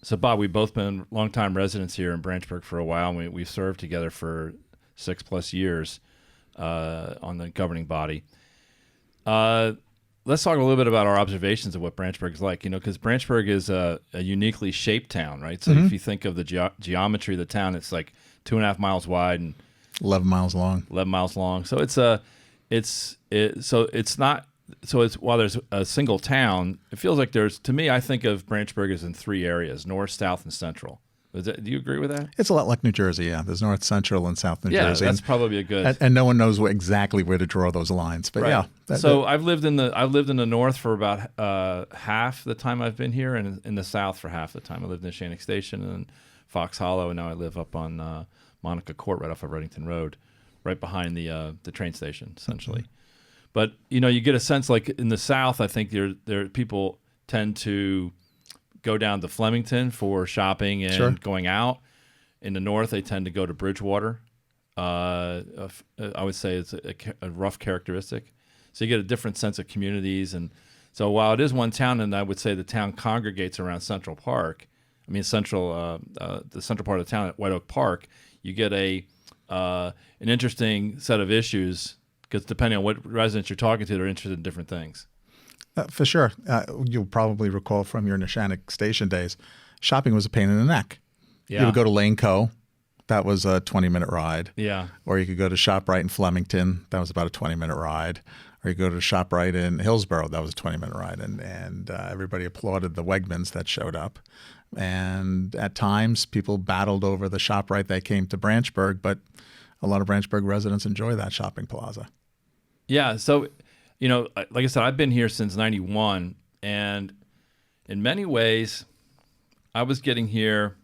So, Bob, we've both been longtime residents here in Branchburg for a while, and we've served together for 6+ years on the governing body. Let's talk a little bit about our observations of what Branchburg is like, because Branchburg is a uniquely shaped town, right? So if you think of the geometry of the town, it's like 2.5 miles wide and 11 miles long. 11 miles long. So while there's a single town, it feels like to me, I think of Branchburg as in 3 areas: north, south, and central. Do you agree with that? It's a lot like New Jersey, yeah. There's North, Central, and South New Jersey. Yeah, that's probably a good. And no one knows exactly where to draw those lines, but right. yeah. I've lived in the north for about half the time I've been here, and in the south for half the time. I lived in Shannick Station and Fox Hollow, and now I live up on Monica Court, right off of Reddington Road, right behind the train station, essentially. Mm-hmm. But you get a sense like in the south, I think there people tend to go down to Flemington for shopping and going out. In the north, they tend to go to Bridgewater. I would say it's a rough characteristic. So you get a different sense of communities. And so while it is one town, and I would say the town congregates around Central Park, the central part of the town at White Oak Park, you get an interesting set of issues because depending on what residents you're talking to, they're interested in different things. For sure. You'll probably recall from your Neshannock Station days, shopping was a pain in the neck. Yeah. You would go to Lane Co. That was a 20-minute ride. Yeah. Or you could go to ShopRite in Flemington. That was about a 20-minute ride. Or you go to ShopRite in Hillsborough. That was a 20-minute ride. And everybody applauded the Wegmans that showed up. And at times, people battled over the ShopRite that came to Branchburg, but a lot of Branchburg residents enjoy that shopping plaza. Yeah, so like I said, I've been here since '91, and in many ways, I was getting here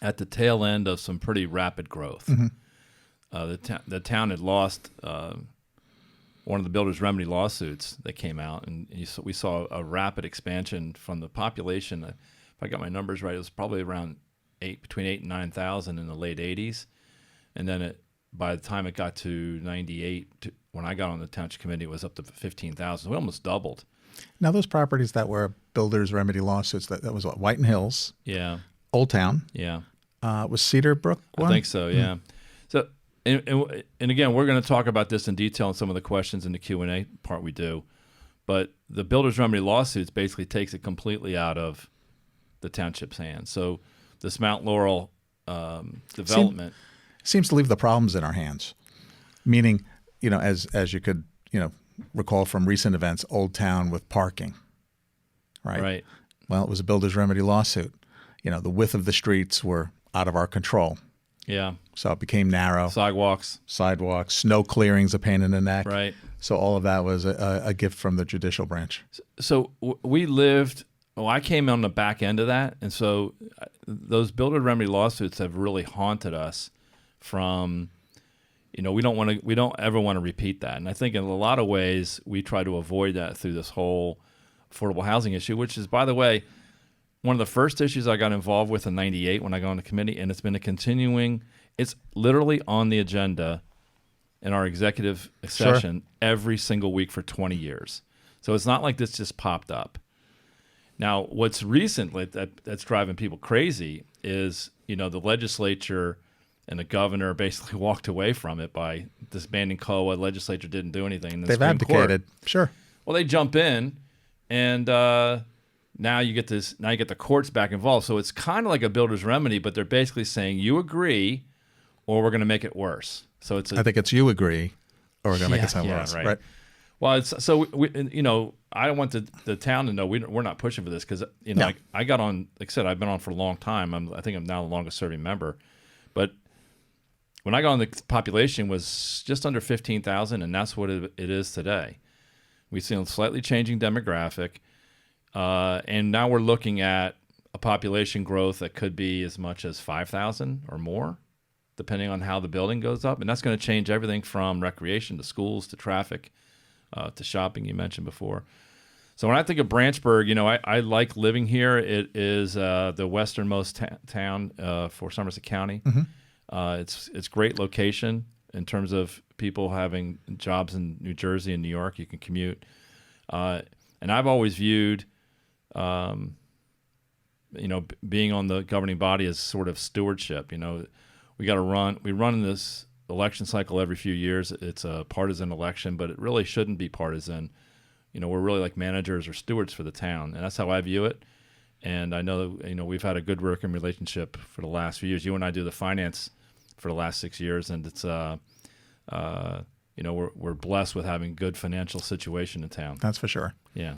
at the tail end of some pretty rapid growth. Mm-hmm. The town had lost one of the builders' remedy lawsuits that came out, and we saw a rapid expansion from the population. If I got my numbers right, it was probably around between 8,000 and 9,000 in the late '80s, and then by the time it got to '98. When I got on the township committee, it was up to 15,000. We almost doubled. Now, those properties that were builders' remedy lawsuits, that was what, Whiten Hills? Yeah. Old Town? Yeah. Was Cedar Brook one? I think so, yeah. So, and again, we're going to talk about this in detail in some of the questions in the Q&A part we do. But the builders' remedy lawsuits basically takes it completely out of the township's hands. So this Mount Laurel development seems to leave the problems in our hands, meaning – as you could, recall from recent events, Old Town with parking, right? Right. Well, it was a builder's remedy lawsuit. The width of the streets were out of our control. Yeah. So it became narrow. Sidewalks, snow clearings, a pain in the neck. Right. So all of that was a gift from the judicial branch. So we lived. Well, I came on the back end of that, and so those builder remedy lawsuits have really haunted us from. We don't ever want to repeat that. And I think in a lot of ways, we try to avoid that through this whole affordable housing issue, which is, by the way, one of the first issues I got involved with in '98 when I got on the committee, and it's been it's literally on the agenda in our executive session every single week for 20 years. So it's not like this just popped up. Now, what's recently that's driving people crazy is, the legislature and the governor basically walked away from it by disbanding COA. Legislature didn't do anything. They've abdicated. Sure. Well, they jump in, and now you get this. Now you get the courts back involved. So it's kind of like a builder's remedy, but they're basically saying you agree, or we're going to make it worse. So I think it's you agree, or we're going to make it sound worse. Right. Well, I want the town to know we're not pushing for this because I got on. Like I said, I've been on for a long time. I think I'm now the longest serving member, but. When I got on, the population was just under 15,000, and that's what it is today. We've seen a slightly changing demographic, and now we're looking at a population growth that could be as much as 5,000 or more, depending on how the building goes up. And that's going to change everything from recreation to schools to traffic to shopping you mentioned before. So when I think of Branchburg, I like living here. It is the westernmost town for Somerset County. Mm-hmm. It's great location in terms of people having jobs in New Jersey and New York. You can commute, and I've always viewed, being on the governing body is sort of stewardship. We run this election cycle every few years. It's a partisan election, but it really shouldn't be partisan. We're really like managers or stewards for the town, and that's how I view it. And I know, we've had a good working relationship for the last few years. You and I do the finance for the last 6 years, and it's we're blessed with having good financial situation in town. That's for sure. Yeah.